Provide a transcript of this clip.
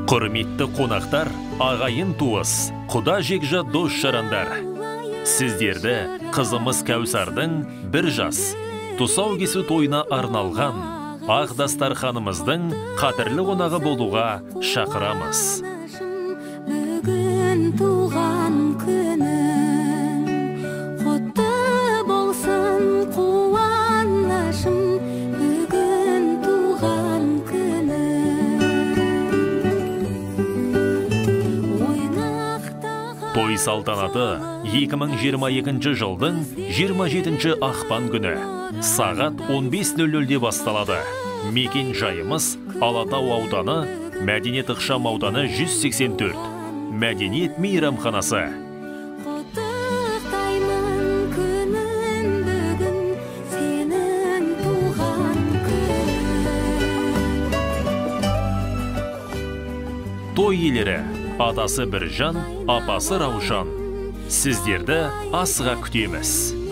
Құрметті қонақтар, ағайын туыс, құда жекжа дос жарандар. Сіздерді қызымыз Кәусардың бір жас тұсау кесу тойына арналған ақ дастарханымыздың қадірлі қонағы болуға шақырамыз. Бүгін туған күнің, құтты болсын қуанышым, бүгін туған күнің. Той салтанаты 2022 жылдың 27 ақпан күні сағат 15:00-де басталады. Мекен жайымыз Алатау ауданы, Мәдениет ықшам ауданы 184. Мәдениет мейрамханасы. Құттықтаймын күнін бүгін, сенің туған күнің. Той иелері атасы Біржан, апасы Раушан. Сіздерді асыға күтеміз.